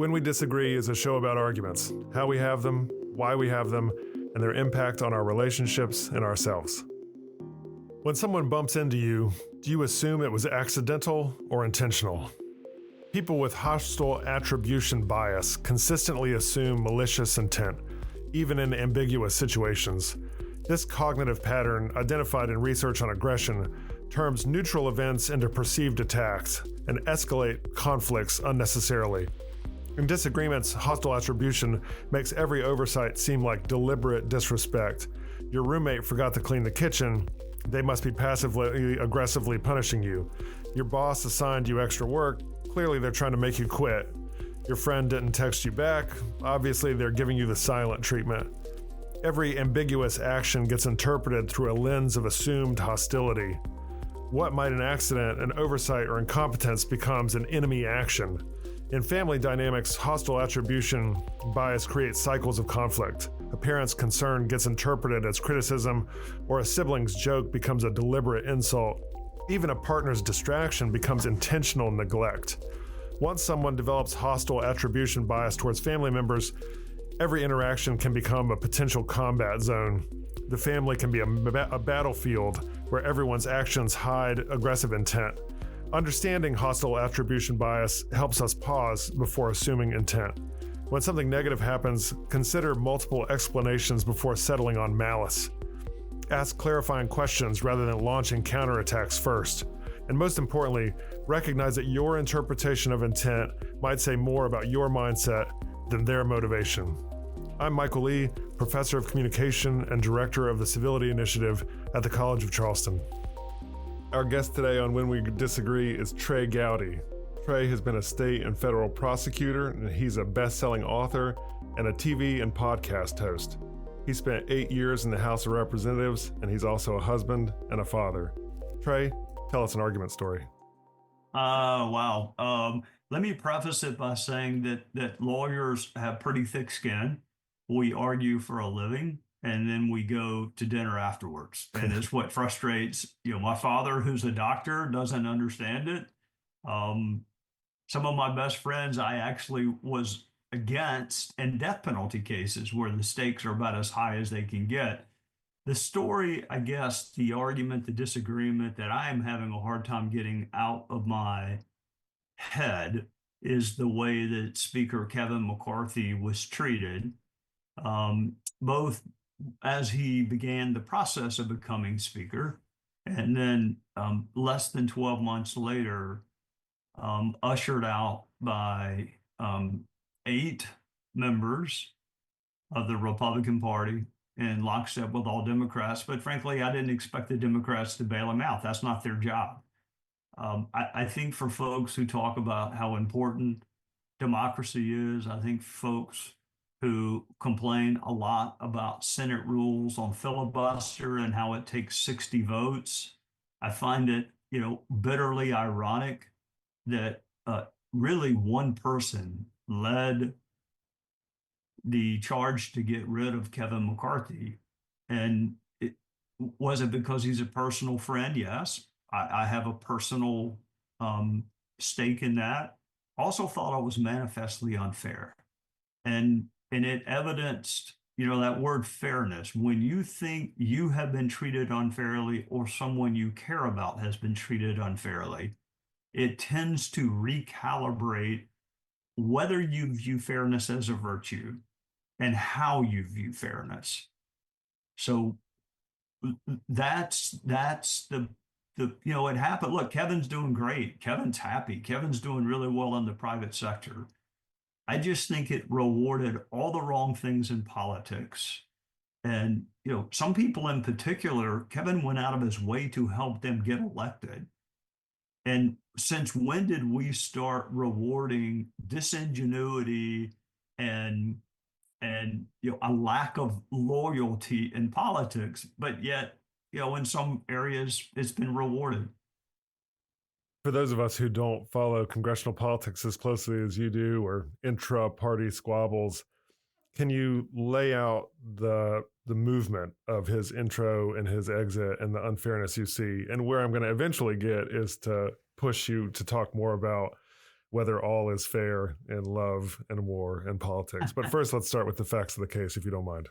When We Disagree is a show about arguments, how we have them, why we have them, and their impact on our relationships and ourselves. When someone bumps into you, do you assume it was accidental or intentional? People with hostile attribution bias consistently assume malicious intent, even in ambiguous situations. This cognitive pattern, identified in research on aggression, turns neutral events into perceived attacks and escalate conflicts unnecessarily. In disagreements, hostile attribution makes every oversight seem like deliberate disrespect. Your roommate forgot to clean the kitchen. They must be passively aggressively punishing you. Your boss assigned you extra work. Clearly, they're trying to make you quit. Your friend didn't text you back. Obviously, they're giving you the silent treatment. Every ambiguous action gets interpreted through a lens of assumed hostility. What might an accident, an oversight, or incompetence becomes an enemy action. In family dynamics, hostile attribution bias creates cycles of conflict. A parent's concern gets interpreted as criticism, or a sibling's joke becomes a deliberate insult. Even a partner's distraction becomes intentional neglect. Once someone develops hostile attribution bias towards family members, every interaction can become a potential combat zone. The family can be a battlefield where everyone's actions hide aggressive intent. Understanding hostile attribution bias helps us pause before assuming intent. When something negative happens, consider multiple explanations before settling on malice. Ask clarifying questions rather than launching counterattacks first. And most importantly, recognize that your interpretation of intent might say more about your mindset than their motivation. I'm Michael Lee, Professor of Communication and Director of the Civility Initiative at the College of Charleston. Our guest today on When We Disagree is Trey Gowdy. Trey has been a state and federal prosecutor, and he's a best-selling author and a TV and podcast host. He spent 8 years in the House of Representatives, and he's also a husband and a father. Trey, tell us an argument story. Wow. Let me preface it by saying that lawyers have pretty thick skin. We argue for a living, and then we go to dinner afterwards. And it's what frustrates, my father, who's a doctor, doesn't understand it. Some of my best friends I actually was against in death penalty cases where the stakes are about as high as they can get. The story, I guess, the argument, the disagreement that I am having a hard time getting out of my head is the way that Speaker Kevin McCarthy was treated, both as he began the process of becoming Speaker, and then less than 12 months later, ushered out by 8 members of the Republican Party in lockstep with all Democrats. But frankly, I didn't expect the Democrats to bail him out. That's not their job. I think for folks who talk about how important democracy is, I think folks who complain a lot about Senate rules on filibuster and how it takes 60 votes, I find it, bitterly ironic that really one person led the charge to get rid of Kevin McCarthy. And was it because he's a personal friend? Yes. I have a personal stake in that. Also thought it was manifestly unfair. And it evidenced, that word fairness. When you think you have been treated unfairly or someone you care about has been treated unfairly, it tends to recalibrate whether you view fairness as a virtue and how you view fairness. So that's the it happened. Look, Kevin's doing great. Kevin's happy. Kevin's doing really well in the private sector. I just think it rewarded all the wrong things in politics. And, some people in particular, Kevin went out of his way to help them get elected. And since when did we start rewarding disingenuity and a lack of loyalty in politics? But yet, in some areas, it's been rewarded. For those of us who don't follow congressional politics as closely as you do, or intra-party squabbles, can you lay out the movement of his intro and his exit and the unfairness you see? And where I'm going to eventually get is to push you to talk more about whether all is fair in love and war and politics. But first, let's start with the facts of the case, if you don't mind.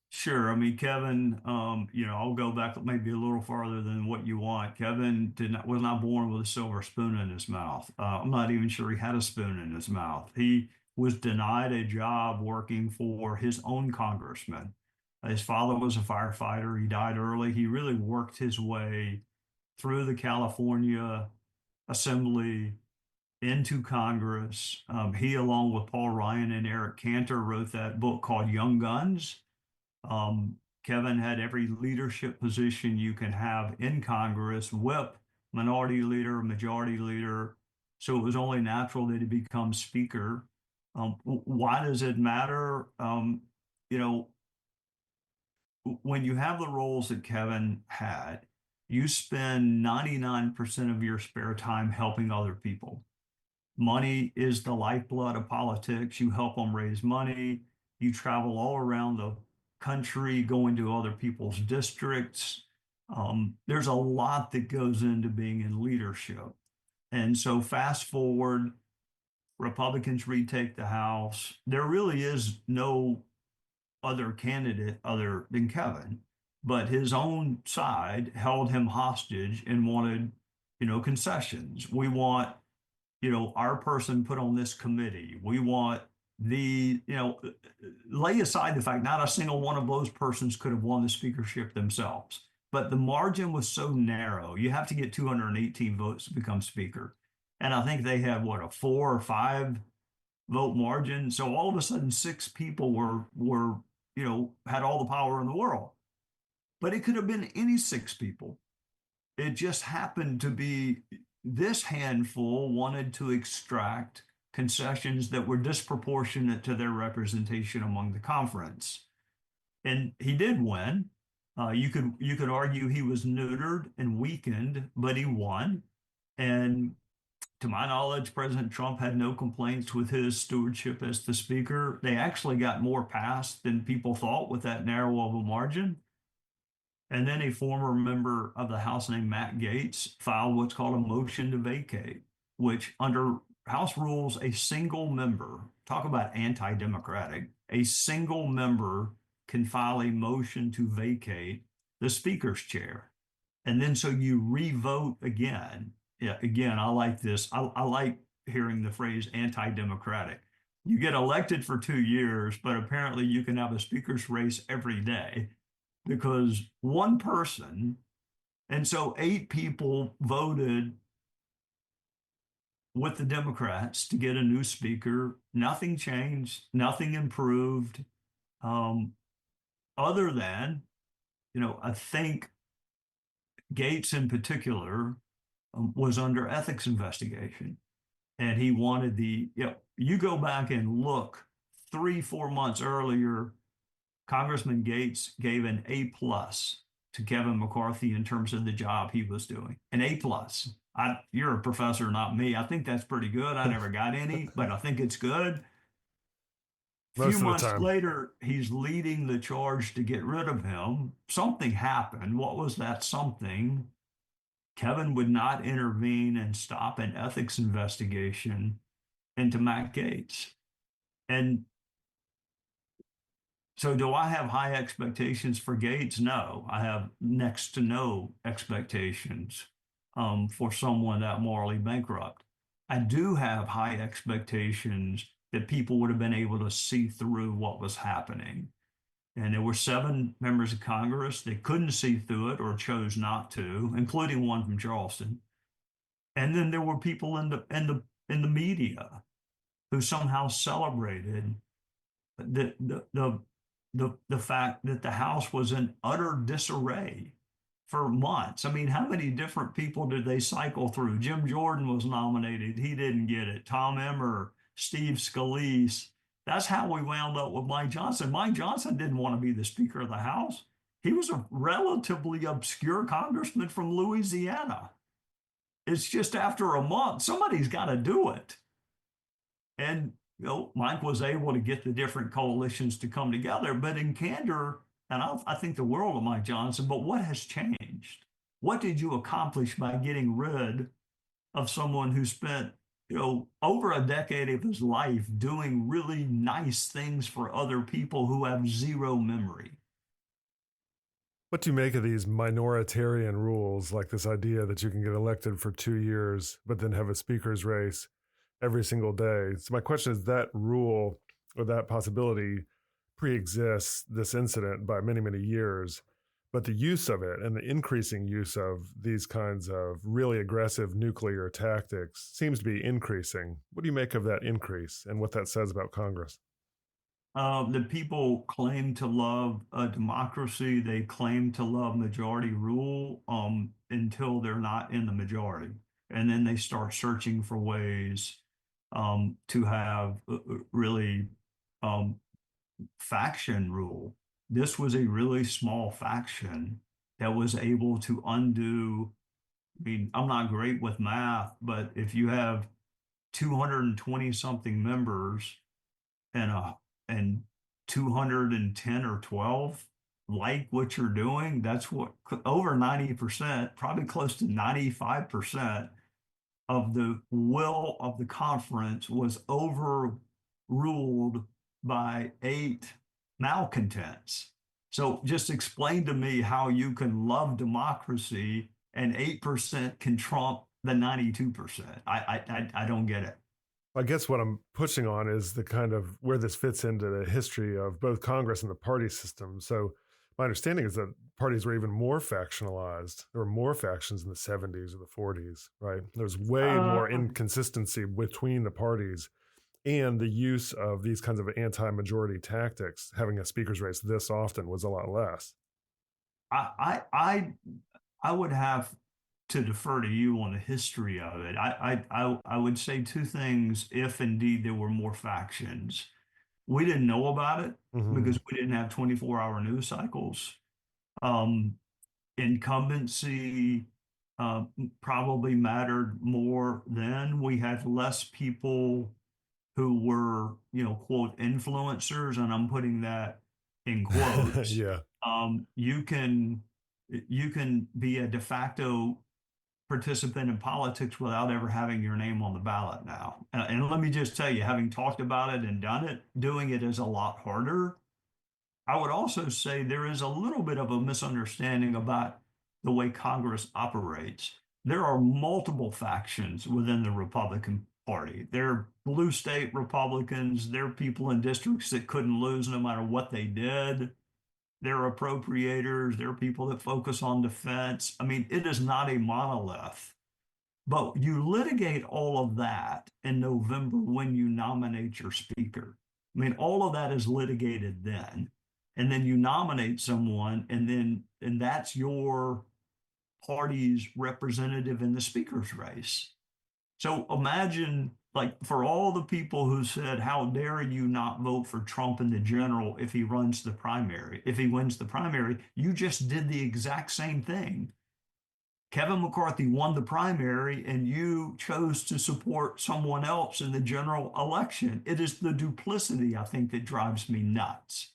Sure. I mean, Kevin, I'll go back maybe a little farther than what you want. Kevin was not born with a silver spoon in his mouth. I'm not even sure he had a spoon in his mouth. He was denied a job working for his own congressman. His father was a firefighter. He died early. He really worked his way through the California Assembly into Congress. He, along with Paul Ryan and Eric Cantor, wrote that book called Young Guns. Kevin had every leadership position you can have in Congress, whip, minority leader, majority leader. So it was only natural that he become speaker. Why does it matter? You know, when you have the roles that Kevin had, you spend 99% of your spare time helping other people. Money is the lifeblood of politics. You help them raise money. You travel all around the country, going to other people's districts. There's a lot that goes into being in leadership. And so fast forward, Republicans retake the House. There really is no other candidate other than Kevin, but his own side held him hostage and wanted, concessions. We want, our person put on this committee. We want lay aside the fact not a single one of those persons could have won the speakership themselves. But the margin was so narrow. You have to get 218 votes to become speaker. And I think they had what, a 4 or 5 vote margin. So all of a sudden, 6 people were had all the power in the world. But it could have been any 6 people. It just happened to be this handful wanted to extract concessions that were disproportionate to their representation among the conference. And he did win. You could argue he was neutered and weakened, but he won. And to my knowledge, President Trump had no complaints with his stewardship as the speaker. They actually got more passed than people thought with that narrow of a margin. And then a former member of the House named Matt Gaetz filed what's called a motion to vacate, which under House rules, a single member, talk about anti-democratic, a single member can file a motion to vacate the speaker's chair. And then so you re-vote again. Yeah, again, I like this. I like hearing the phrase anti-democratic. You get elected for 2 years, but apparently you can have a speaker's race every day because one person, and so 8 people voted with the Democrats to get a new speaker. Nothing changed, nothing improved, other than, I think Gaetz in particular was under ethics investigation. And he wanted you go back and look 3, 4 months earlier, Congressman Gaetz gave an A+ to Kevin McCarthy in terms of the job he was doing. An A+. You're a professor, not me. I think that's pretty good. I never got any, but I think it's good. A Most few of the months time. later, he's leading the charge to get rid of him. Something happened. What was that something? Kevin would not intervene and stop an ethics investigation into Matt Gaetz. And so do I have high expectations for Gaetz? No, I have next to no expectations for someone that morally bankrupt. I do have high expectations that people would have been able to see through what was happening. And there were 7 members of Congress that couldn't see through it or chose not to, including one from Charleston. And then there were people in the media who somehow celebrated the fact that the House was in utter disarray for months. I mean, how many different people did they cycle through? Jim Jordan was nominated. He didn't get it. Tom Emmer, Steve Scalise. That's how we wound up with Mike Johnson. Mike Johnson didn't want to be the Speaker of the House. He was a relatively obscure congressman from Louisiana. It's just after a month, somebody's got to do it. And Mike was able to get the different coalitions to come together. But in candor, and I think the world of Mike Johnson, but what has changed? What did you accomplish by getting rid of someone who spent over a decade of his life doing really nice things for other people who have zero memory. What do you make of these minoritarian rules, like this idea that you can get elected for 2 years, but then have a speaker's race every single day? So, my question is that rule or that possibility pre exists this incident by many, many years, but the use of it and the increasing use of these kinds of really aggressive nuclear tactics seems to be increasing. What do you make of that increase and what that says about Congress? The people claim to love a democracy. They claim to love majority rule until they're not in the majority. And then they start searching for ways to have really um, faction rule. This was a really small faction that was able to undo. I mean, I'm not great with math, but if you have 220 something members and and 210 or 12 like what you're doing, that's what over 90%, probably close to 95% of the will of the conference was overruled by 8 malcontents. So just explain to me how you can love democracy and 8% can trump the 92%. I don't get it. I guess what I'm pushing on is the kind of where this fits into the history of both Congress and the party system. So, my understanding is that parties were even more factionalized. There were more factions in the 70s or the 40s, right? There's way more Uh, inconsistency between the parties, and the use of these kinds of anti majority tactics, having a speaker's race this often, was a lot less. I I I would have to defer to you on the history of it. I would say two things if indeed there were more factions. We didn't know about it Mm-hmm. because we didn't have 24-hour news cycles. Um, Incumbency uh, probably mattered more then. We had less people who were, quote, influencers, and I'm putting that in quotes. Yeah. You can be a de facto participant in politics without ever having your name on the ballot now. And let me just tell you, having talked about it and done it, doing it is a lot harder. I would also say there is a little bit of a misunderstanding about the way Congress operates. There are multiple factions within the Republican Party. There are blue state Republicans. There are people in districts that couldn't lose no matter what they did. There are appropriators. There are people that focus on defense. I mean, it is not a monolith. But you litigate all of that in November when you nominate your speaker. I mean, all of that is litigated then. And then you nominate someone, and that's your party's representative in the speaker's race. So imagine, like, for all the people who said, how dare you not vote for Trump in the general if he runs the primary? If he wins the primary, you just did the exact same thing. Kevin McCarthy won the primary and you chose to support someone else in the general election. It is the duplicity, I think, that drives me nuts.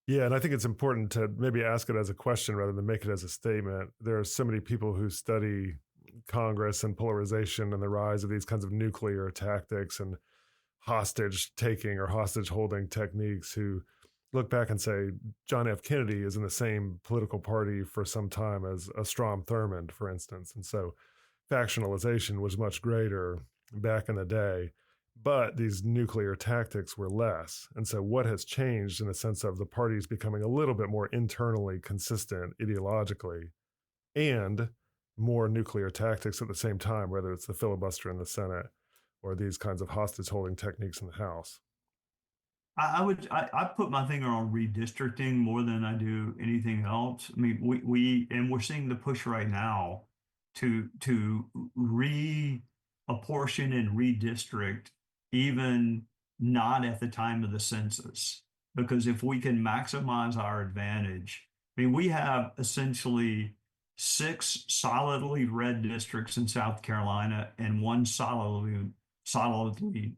Yeah, and I think it's important to maybe ask it as a question rather than make it as a statement. There are so many people who study Congress and polarization and the rise of these kinds of nuclear tactics and hostage taking or hostage holding techniques who look back and say John F. Kennedy is in the same political party for some time as a Strom Thurmond, for instance. And so factionalization was much greater back in the day, but these nuclear tactics were less. And so what has changed in the sense of the parties becoming a little bit more internally consistent ideologically and more nuclear tactics at the same time, whether it's the filibuster in the Senate or these kinds of hostage holding techniques in the House. I put my finger on redistricting more than I do anything else. I mean, we're seeing the push right now to reapportion and redistrict, even not at the time of the census, because if we can maximize our advantage, I mean, we have essentially 6 solidly red districts in South Carolina and one solidly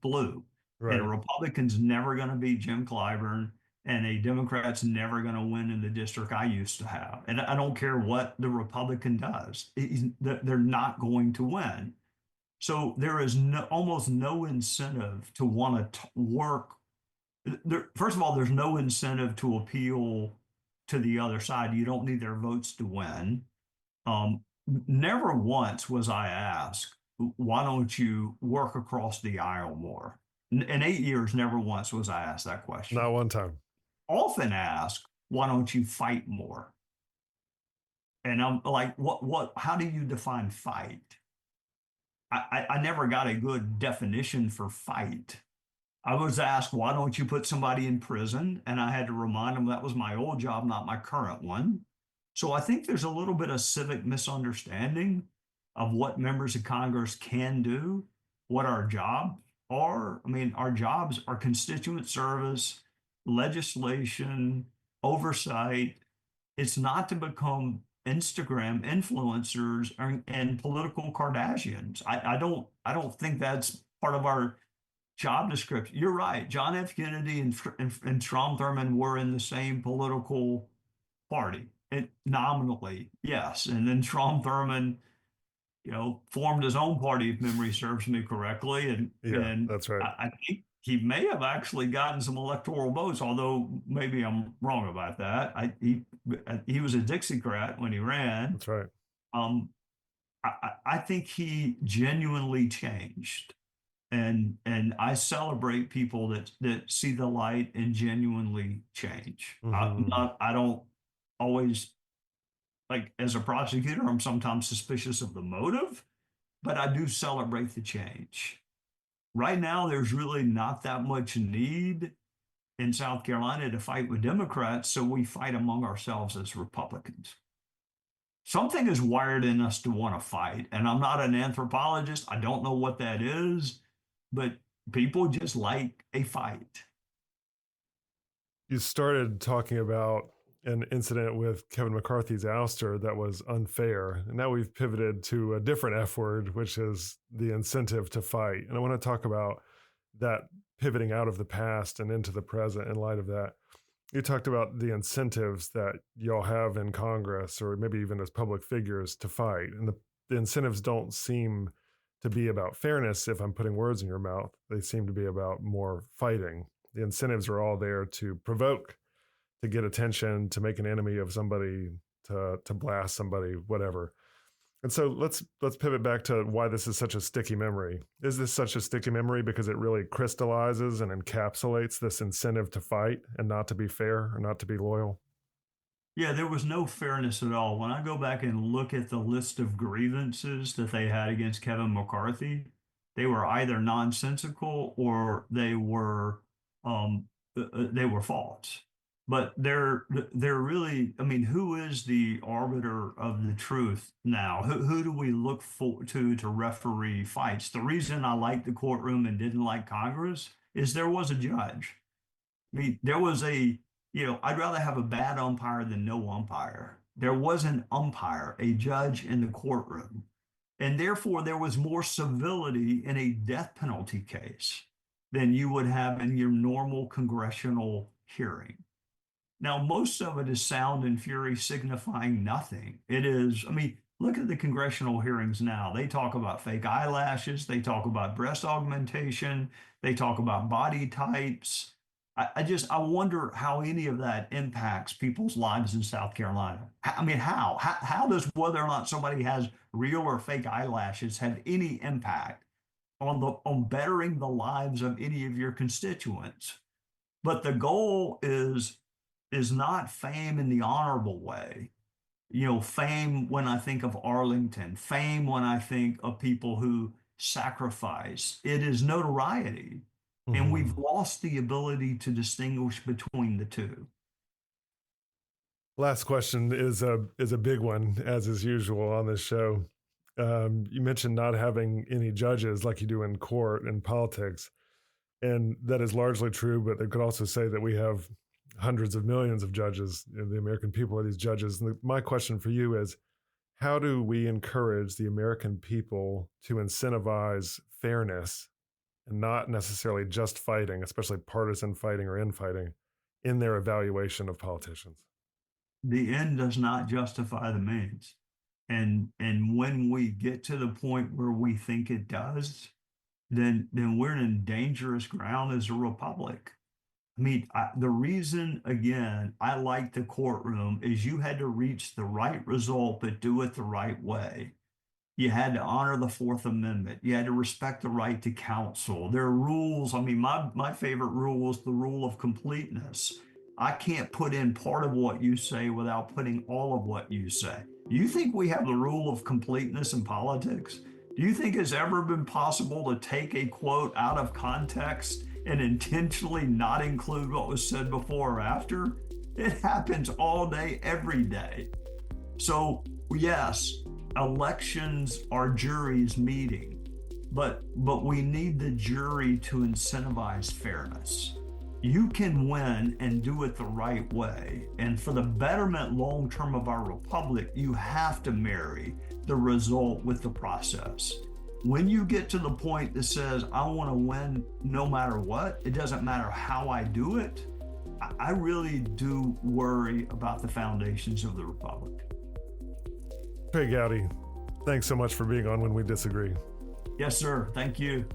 blue. And a Right. Republican's never going to beat Jim Clyburn, and a Democrat's never going to win in the district I used to have. And I don't care what the Republican does, they're not going to win. So there is almost no incentive to want to work. First of all, there's no incentive to appeal to the other side. You don't need their votes to win. Never once was I asked, why don't you work across the aisle more? In 8 years, never once was I asked that question. Not one time. Often asked, why don't you fight more? And I'm like, how do you define fight? I never got a good definition for fight. I was asked, why don't you put somebody in prison? And I had to remind them that was my old job, not my current one. So I think there's a little bit of civic misunderstanding of what members of Congress can do, what our jobs are. I mean, our jobs are constituent service, legislation, oversight. It's not to become Instagram influencers and political Kardashians. I don't think that's part of our job description. You're right. John F. Kennedy and Strom Thurmond were in the same political party. Nominally, yes. And then Strom Thurmond, formed his own party, if memory serves me correctly. And Yeah, and that's right. I think he may have actually gotten some electoral votes, although maybe I'm wrong about that. He was a Dixiecrat when he ran. That's right. Um, I think he genuinely changed. And I celebrate people that see the light and genuinely change. Hmm. I don't always, like, as a prosecutor, I'm sometimes suspicious of the motive, but I do celebrate the change. Right now, there's really not that much need in South Carolina to fight with Democrats, so we fight among ourselves as Republicans. Something is wired in us to want to fight, and I'm not an anthropologist. I don't know what that is, but people just like a fight. You started talking about an incident with Kevin McCarthy's ouster that was unfair. And now we've pivoted to a different F word, which is the incentive to fight. And I want to talk about that pivoting out of the past and into the present in light of that. You talked about the incentives that y'all have in Congress or maybe even as public figures to fight. And the incentives don't seem to be about fairness if I'm putting words in your mouth. They seem to be about more fighting. The incentives are all there to provoke, to get attention, to make an enemy of somebody, to blast somebody, whatever. And so let's pivot back to why this is such a sticky memory. Is this such a sticky memory because it really crystallizes and encapsulates this incentive to fight and not to be fair or not to be loyal? Yeah, there was no fairness at all. When I go back and look at the list of grievances that they had against Kevin McCarthy, they were either nonsensical or they were false. But they're really, I mean, who is the arbiter of the truth now? Who do we look to referee fights? The reason I liked the courtroom and didn't like Congress is there was a judge. I mean, there was I'd rather have a bad umpire than no umpire. There was an umpire, a judge in the courtroom. And therefore, there was more civility in a death penalty case than you would have in your normal congressional hearing. Now, most of it is sound and fury signifying nothing. It is, I mean, look at the congressional hearings now. They talk about fake eyelashes, they talk about breast augmentation, they talk about body types. I wonder how any of that impacts people's lives in South Carolina. I mean, how? How does whether or not somebody has real or fake eyelashes have any impact on bettering the lives of any of your constituents? But the goal is not fame in the honorable way. Fame when I think of Arlington, fame when I think of people who sacrifice. It is notoriety. And we've Mm-hmm. lost the ability to distinguish between the two. Last question is a big one, as is usual on this show. You mentioned not having any judges like you do in court and politics, and that is largely true. But they could also say that we have hundreds of millions of judges. The American people are these judges. And my question for you is, how do we encourage the American people to incentivize fairness and not necessarily just fighting, especially partisan fighting or infighting, in their evaluation of politicians? The end does not justify the means. And when we get to the point where we think it does, then we're in dangerous ground as a republic. I mean, the reason, again, I like the courtroom is you had to reach the right result, but do it the right way. You had to honor the Fourth Amendment. You had to respect the right to counsel. There are rules. I mean, my favorite rule was the rule of completeness. I can't put in part of what you say without putting all of what you say. Do you think we have the rule of completeness in politics? Do you think it's ever been possible to take a quote out of context and intentionally not include what was said before or after? It happens all day, every day. So, yes, elections are juries meeting, but we need the jury to incentivize fairness. You can win and do it the right way. And for the betterment long term of our republic, you have to marry the result with the process. When you get to the point that says, I want to win no matter what, it doesn't matter how I do it, I really do worry about the foundations of the republic. Hey, Gowdy, thanks so much for being on When We Disagree. Yes, sir. Thank you.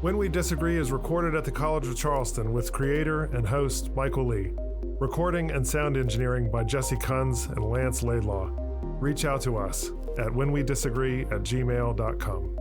When We Disagree is recorded at the College of Charleston with creator and host Michael Lee. Recording and sound engineering by Jesse Kunz and Lance Laidlaw. Reach out to us at whenwedisagree@gmail.com.